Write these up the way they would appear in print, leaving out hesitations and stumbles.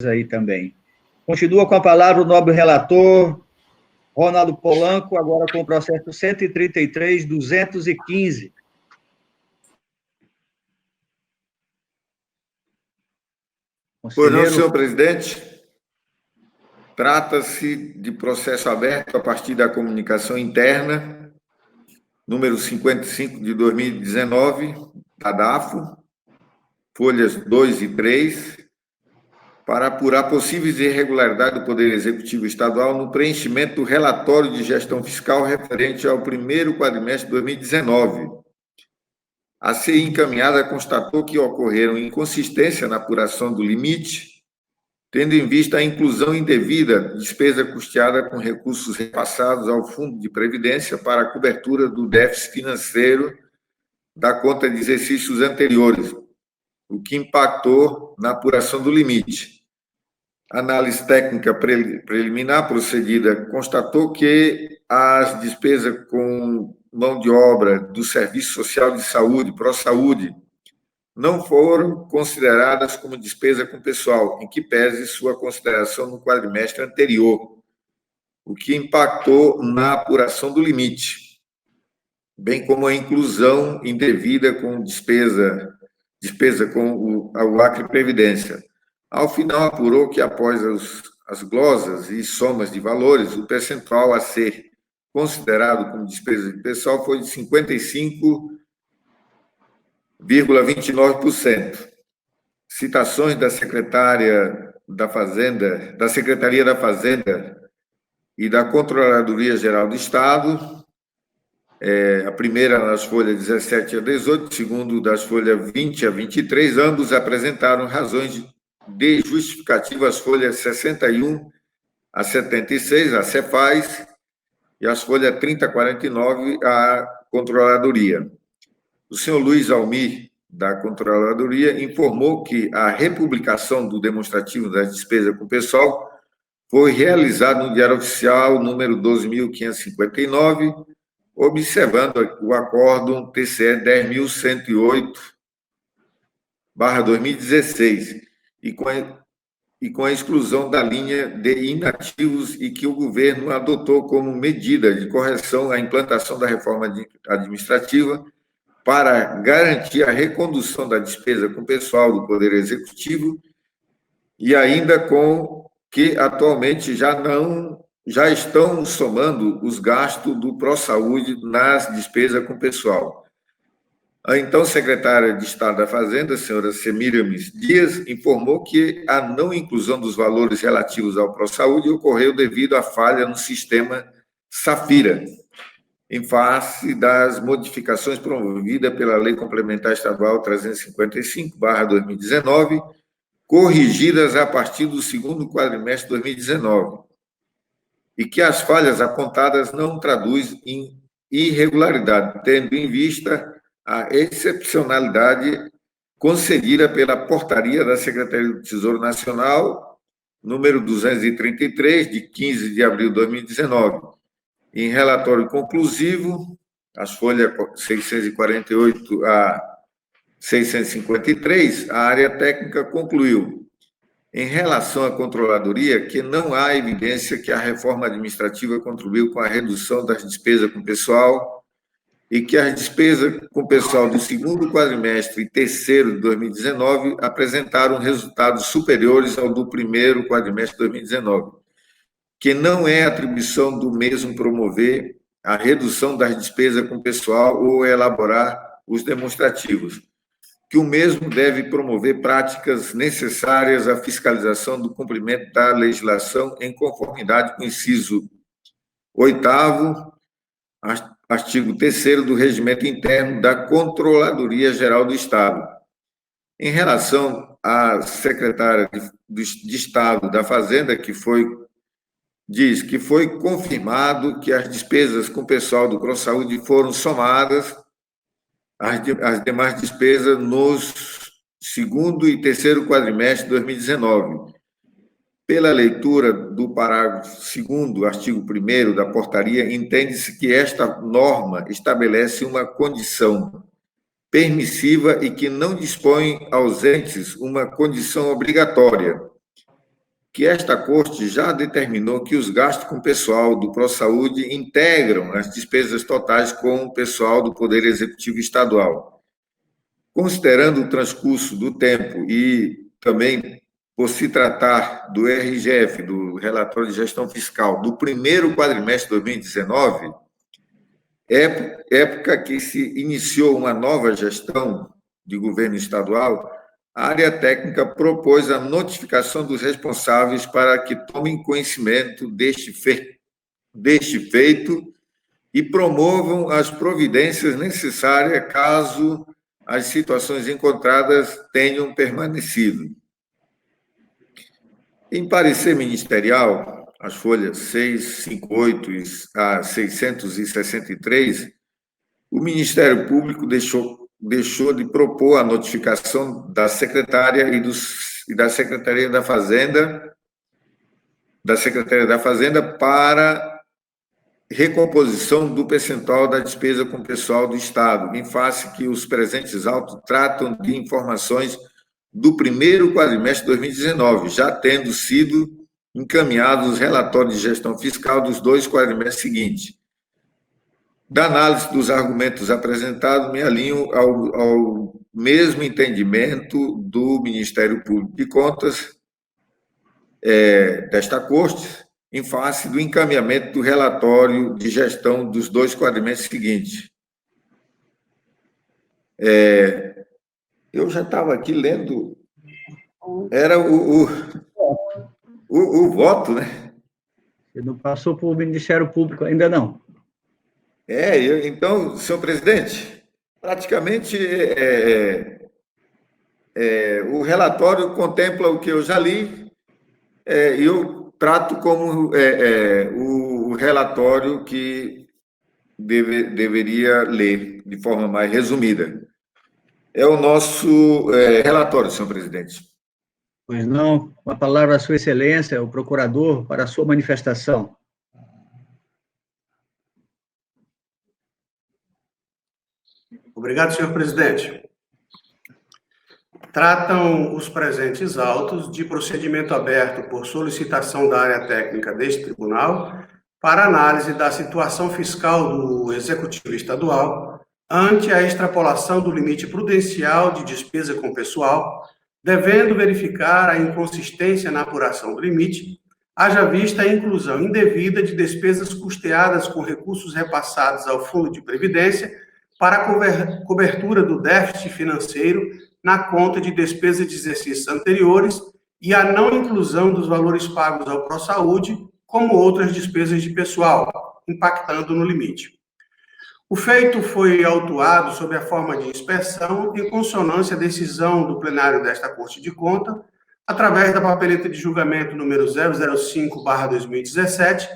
aí também. Continua com a palavra o nobre relator, Ronaldo Polanco, agora com o processo 133.215. Pois não, senhor presidente. Trata-se de processo aberto a partir da comunicação interna, número 55 de 2019, da DAFO, folhas 2 e 3, para apurar possíveis irregularidades do Poder Executivo Estadual no preenchimento do relatório de gestão fiscal referente ao primeiro quadrimestre de 2019. A CI encaminhada constatou que ocorreram inconsistência na apuração do limite, tendo em vista a inclusão indevida de despesa custeada com recursos repassados ao Fundo de Previdência para a cobertura do déficit financeiro da conta de exercícios anteriores, o que impactou na apuração do limite. A análise técnica preliminar procedida constatou que as despesas com mão de obra do Serviço Social de Saúde, ProSaúde, não foram consideradas como despesa com pessoal, em que pese sua consideração no quadrimestre anterior, o que impactou na apuração do limite, bem como a inclusão indevida com despesa com o Acre Previdência. Ao final, apurou que, após as glosas e somas de valores, o percentual a ser considerado como despesa de pessoal foi de 55,29%. Citações da Secretaria da Fazenda e da Controladoria Geral do Estado, a primeira nas folhas 17 a 18, segundo das folhas 20 a 23, ambos apresentaram razões de justificativa às folhas 61 a 76, a Cefaz, e as folhas 30 a 49, a Controladoria. O senhor Luiz Almir, da Controladoria, informou que a republicação do demonstrativo das despesas com pessoal foi realizada no Diário Oficial número 12.559, observando o acórdão TCE 10.108/2016, e com a exclusão da linha de inativos, e que o governo adotou como medida de correção à implantação da reforma administrativa para garantir a recondução da despesa com pessoal do Poder Executivo, e ainda com que atualmente já estão somando os gastos do ProSaúde nas despesas com pessoal. A então secretária de Estado da Fazenda, a senhora Semíramis Dias, informou que a não inclusão dos valores relativos ao ProSaúde ocorreu devido à falha no sistema Safira, em face das modificações promovidas pela Lei Complementar Estadual 355/2019, corrigidas a partir do segundo quadrimestre de 2019, e que as falhas apontadas não traduzem em irregularidade, tendo em vista a excepcionalidade concedida pela portaria da Secretaria do Tesouro Nacional, número 233, de 15 de abril de 2019. Em relatório conclusivo, as folhas 648 a 653, a área técnica concluiu, em relação à controladoria, que não há evidência que a reforma administrativa contribuiu com a redução das despesas com pessoal, e que as despesas com pessoal do segundo quadrimestre e terceiro de 2019 apresentaram resultados superiores ao do primeiro quadrimestre de 2019, que não é atribuição do mesmo promover a redução das despesas com pessoal ou elaborar os demonstrativos, que o mesmo deve promover práticas necessárias à fiscalização do cumprimento da legislação em conformidade com o inciso 8º, artigo 3º do Regimento Interno da Controladoria Geral do Estado. Em relação à secretária de Estado da Fazenda, diz que foi confirmado que as despesas com o pessoal do ProSaúde foram somadas às demais despesas nos segundo e terceiro quadrimestre de 2019. Pela leitura do parágrafo 2º, artigo 1º da portaria, entende-se que esta norma estabelece uma condição permissiva e que não dispõe aos entes uma condição obrigatória, que esta Corte já determinou que os gastos com o pessoal do ProSaúde integram as despesas totais com o pessoal do Poder Executivo Estadual. Considerando o transcurso do tempo e também por se tratar do RGF, do Relatório de Gestão Fiscal, do primeiro quadrimestre de 2019, época que se iniciou uma nova gestão de governo estadual, a área técnica propôs a notificação dos responsáveis para que tomem conhecimento deste feito e promovam as providências necessárias caso as situações encontradas tenham permanecido. Em parecer ministerial, as folhas 658 a 663, o Ministério Público deixou de propor a notificação da secretária e da Secretaria da Fazenda, para recomposição do percentual da despesa com o pessoal do Estado, em face que os presentes autos tratam de informações do primeiro quadrimestre de 2019, já tendo sido encaminhados os relatórios de gestão fiscal dos 2 quadrimestres seguintes. Da análise dos argumentos apresentados, me alinho ao mesmo entendimento do Ministério Público de Contas desta Corte, em face do encaminhamento do relatório de gestão dos 2 quadrimestres seguintes. Eu já estava aqui lendo, era o voto, né? Você não passou para o Ministério Público ainda não? Então, senhor presidente, praticamente o relatório contempla o que eu já li, e eu trato como o relatório que deveria ler de forma mais resumida. É o nosso relatório, senhor presidente. Pois não. Com a palavra a sua excelência, o procurador, para a sua manifestação. Obrigado, senhor presidente. Tratam os presentes autos de procedimento aberto por solicitação da área técnica deste tribunal para análise da situação fiscal do Executivo Estadual ante a extrapolação do limite prudencial de despesa com pessoal, devendo verificar a inconsistência na apuração do limite, haja vista a inclusão indevida de despesas custeadas com recursos repassados ao Fundo de Previdência para a cobertura do déficit financeiro na conta de despesas de exercícios anteriores e a não inclusão dos valores pagos ao ProSaúde, como outras despesas de pessoal, impactando no limite. O feito foi autuado sob a forma de inspeção, em consonância à decisão do plenário desta Corte de Contas, através da papeleta de julgamento número 005/2017,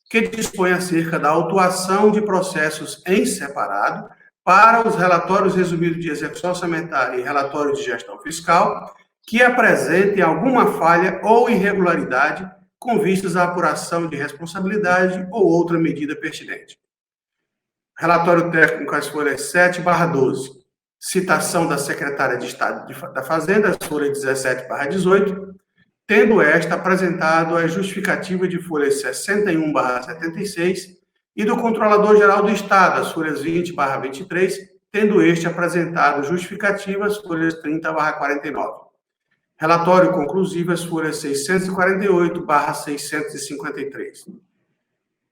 que dispõe acerca da autuação de processos em separado para os relatórios resumidos de execução orçamentária e relatórios de gestão fiscal que apresentem alguma falha ou irregularidade com vistas à apuração de responsabilidade ou outra medida pertinente. Relatório técnico, as folhas 7/12, citação da secretária de Estado da Fazenda, as folhas 17/18, tendo esta apresentado a justificativa de folhas 61/76 e do Controlador-Geral do Estado, as folhas 20/23, tendo este apresentado justificativas, folhas 30/49. Relatório conclusivo, as folhas 648/653.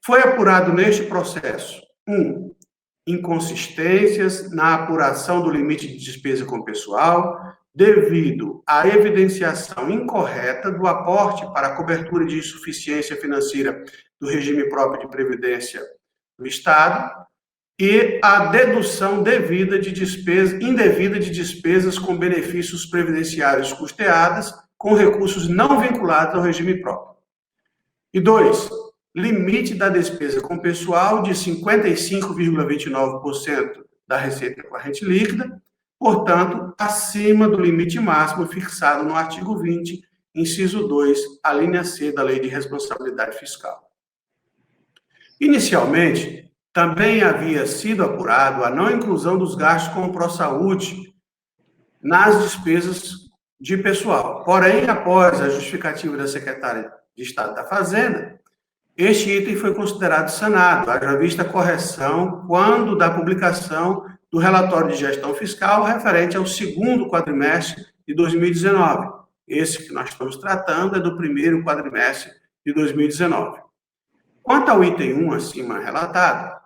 Foi apurado neste processo: 1. Inconsistências na apuração do limite de despesa com pessoal, devido à evidenciação incorreta do aporte para a cobertura de insuficiência financeira do regime próprio de previdência do Estado e a dedução indevida de despesas com benefícios previdenciários custeadas com recursos não vinculados ao regime próprio. E 2. Limite da despesa com pessoal de 55,29% da receita corrente líquida, portanto, acima do limite máximo fixado no artigo 20, inciso 2, a linha C da Lei de Responsabilidade Fiscal. Inicialmente, também havia sido apurado a não inclusão dos gastos com o ProSaúde nas despesas de pessoal. Porém, após a justificativa da secretária de Estado da Fazenda, este item foi considerado sanado, haja vista a correção quando da publicação do relatório de gestão fiscal referente ao segundo quadrimestre de 2019. Esse que nós estamos tratando é do primeiro quadrimestre de 2019. Quanto ao item 1 acima relatado,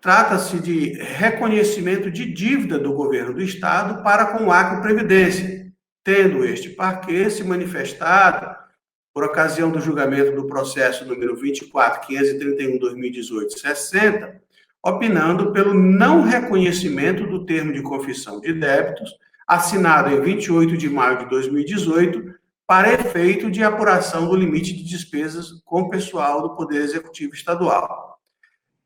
trata-se de reconhecimento de dívida do governo do Estado para com o Acre Previdência, tendo este parquê se manifestado por ocasião do julgamento do processo número 24.531/2018-60, opinando pelo não reconhecimento do termo de confissão de débitos, assinado em 28 de maio de 2018, para efeito de apuração do limite de despesas com pessoal do Poder Executivo Estadual.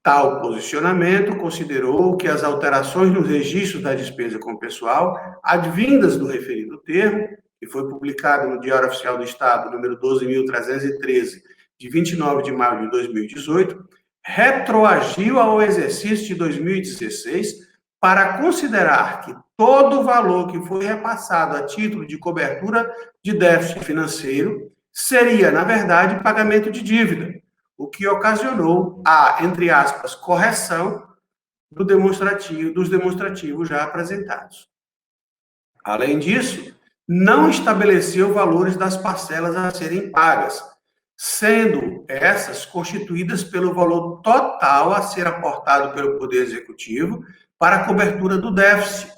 Tal posicionamento considerou que as alterações nos registros da despesa com pessoal, advindas do referido termo, que foi publicado no Diário Oficial do Estado, número 12.313, de 29 de maio de 2018, retroagiu ao exercício de 2016 para considerar que todo o valor que foi repassado a título de cobertura de déficit financeiro seria, na verdade, pagamento de dívida, o que ocasionou a, entre aspas, correção dos demonstrativos já apresentados. Além disso, não estabeleceu valores das parcelas a serem pagas, sendo essas constituídas pelo valor total a ser aportado pelo Poder Executivo para a cobertura do déficit,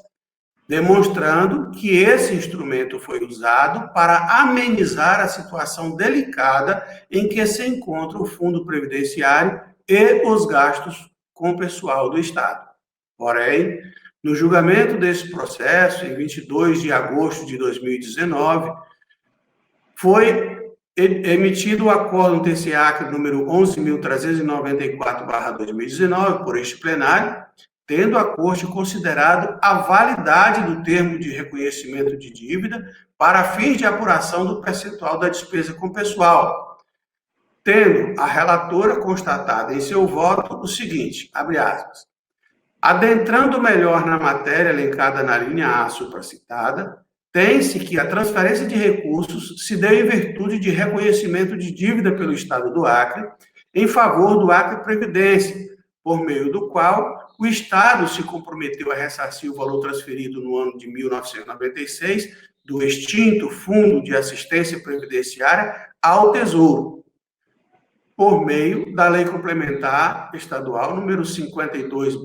demonstrando que esse instrumento foi usado para amenizar a situação delicada em que se encontra o Fundo Previdenciário e os gastos com o pessoal do Estado. Porém, no julgamento desse processo, em 22 de agosto de 2019, foi emitido o acórdão TCE-Acre número 11.394/2019 por este plenário, tendo a Corte considerado a validade do termo de reconhecimento de dívida para fins de apuração do percentual da despesa com pessoal, tendo a relatora constatado em seu voto o seguinte, abre aspas, adentrando melhor na matéria elencada na linha A supracitada, tem-se que a transferência de recursos se deu em virtude de reconhecimento de dívida pelo Estado do Acre em favor do Acre Previdência, por meio do qual o Estado se comprometeu a ressarcir o valor transferido no ano de 1996 do extinto Fundo de Assistência Previdenciária ao Tesouro, por meio da Lei Complementar Estadual número 52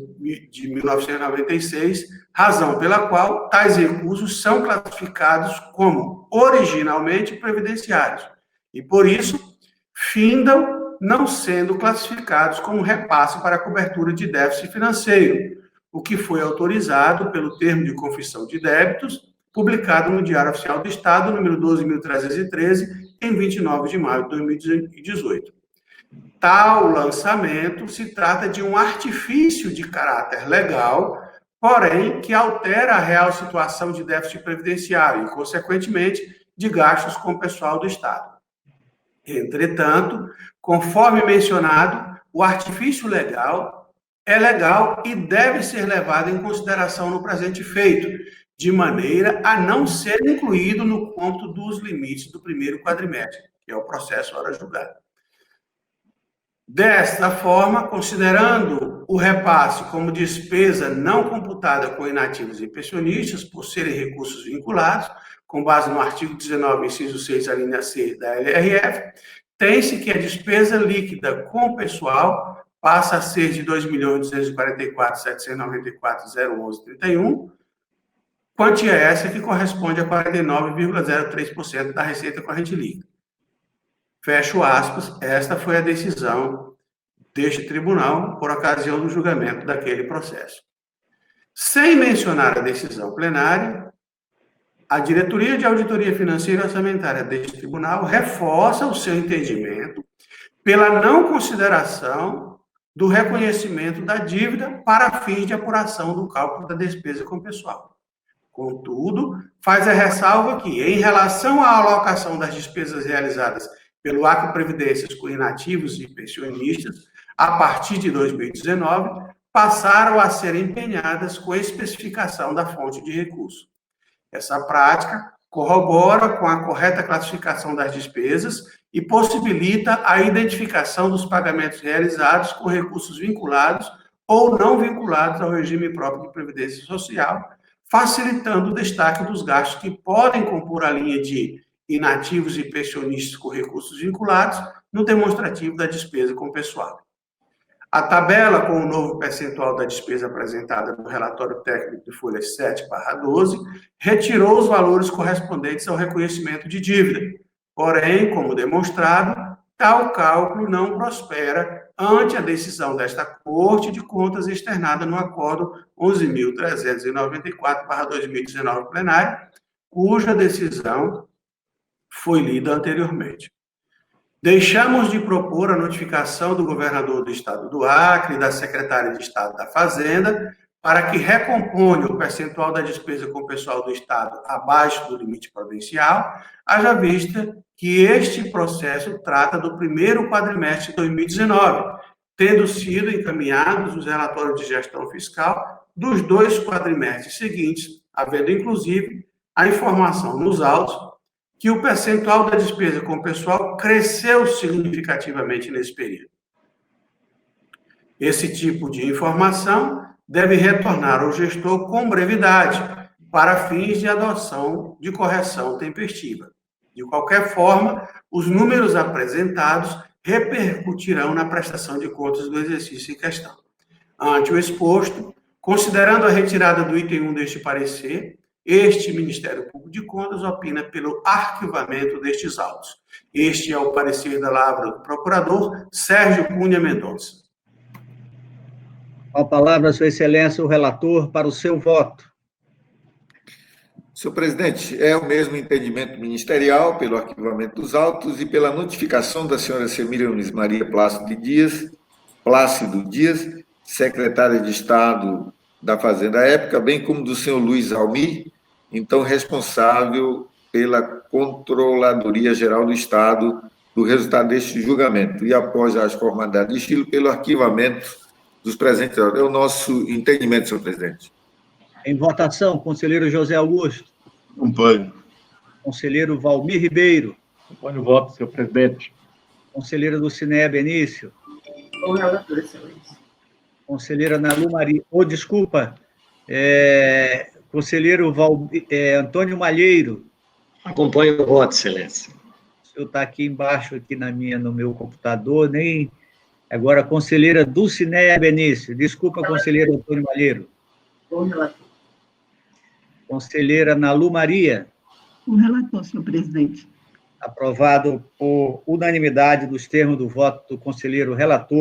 de 1996, razão pela qual tais recursos são classificados como originalmente previdenciários e, por isso, findam não sendo classificados como repasse para cobertura de déficit financeiro, o que foi autorizado pelo termo de confissão de débitos, publicado no Diário Oficial do Estado, número 12.313, em 29 de maio de 2018. Tal lançamento se trata de um artifício de caráter legal, porém, que altera a real situação de déficit previdenciário e, consequentemente, de gastos com o pessoal do Estado. Entretanto, conforme mencionado, o artifício legal é legal e deve ser levado em consideração no presente feito, de maneira a não ser incluído no cômputo dos limites do primeiro quadrimestre, que é o processo ora julgado. Desta forma, considerando o repasse como despesa não computada com inativos e pensionistas, por serem recursos vinculados, com base no artigo 19, inciso 6, a linha C da LRF, tem-se que a despesa líquida com pessoal passa a ser de R$ 2.244.794.011,31, quantia essa que corresponde a 49,03% da receita corrente líquida. Fecho aspas, esta foi a decisão deste tribunal por ocasião do julgamento daquele processo. Sem mencionar a decisão plenária, a Diretoria de Auditoria Financeira e Orçamentária deste tribunal reforça o seu entendimento pela não consideração do reconhecimento da dívida para fins de apuração do cálculo da despesa com pessoal. Contudo, faz a ressalva que, em relação à alocação das despesas realizadas pelo Acre Previdências com inativos e pensionistas, a partir de 2019, passaram a ser empenhadas com especificação da fonte de recurso. Essa prática corrobora com a correta classificação das despesas e possibilita a identificação dos pagamentos realizados com recursos vinculados ou não vinculados ao regime próprio de previdência social, facilitando o destaque dos gastos que podem compor a linha de inativos e pensionistas com recursos vinculados no demonstrativo da despesa com pessoal. A tabela com o novo percentual da despesa apresentada no relatório técnico de folha 7/12 retirou os valores correspondentes ao reconhecimento de dívida. Porém, como demonstrado, tal cálculo não prospera ante a decisão desta Corte de Contas externada no Acordo 11.394/2019 plenário, cuja decisão foi lida anteriormente. Deixamos de propor a notificação do governador do Estado do Acre e da secretária de Estado da Fazenda para que recomponha o percentual da despesa com o pessoal do Estado abaixo do limite provincial, haja vista que este processo trata do primeiro quadrimestre de 2019, tendo sido encaminhados os relatórios de gestão fiscal dos 2 quadrimestres seguintes, havendo, inclusive, a informação nos autos que o percentual da despesa com o pessoal cresceu significativamente nesse período. Esse tipo de informação deve retornar ao gestor com brevidade, para fins de adoção de correção tempestiva. De qualquer forma, os números apresentados repercutirão na prestação de contas do exercício em questão. Ante o exposto, considerando a retirada do item 1 deste parecer, este Ministério Público de Contas opina pelo arquivamento destes autos. Este é o parecer da lavra do procurador Sérgio Cunha Mendonça. Com a palavra, Sua Excelência, o relator, para o seu voto. Senhor presidente, é o mesmo entendimento ministerial pelo arquivamento dos autos e pela notificação da senhora Semília Nunes Maria Plácido Dias, secretária de Estado da Fazenda à época, bem como do senhor Luiz Almir, então responsável pela Controladoria Geral do Estado, do resultado deste julgamento, e após as formalidades de estilo, pelo arquivamento dos presentes. É o nosso entendimento, senhor presidente. Em votação, conselheiro José Augusto. Acompanho. Conselheiro Valmir Ribeiro. Acompanho o voto, senhor presidente. Conselheira Dulcinea Benício. O relator, excelência. Conselheira Nalu Maria. Desculpa. Conselheiro Antônio Malheiro. Acompanho o voto, excelência. O senhor está aqui embaixo, aqui no meu computador, nem... Agora, conselheira Dulcinea Benício. Desculpa, conselheiro Antônio Malheiro. O relator. Conselheira Nalu Maria. O relator, senhor presidente. Aprovado por unanimidade dos termos do voto do conselheiro relator.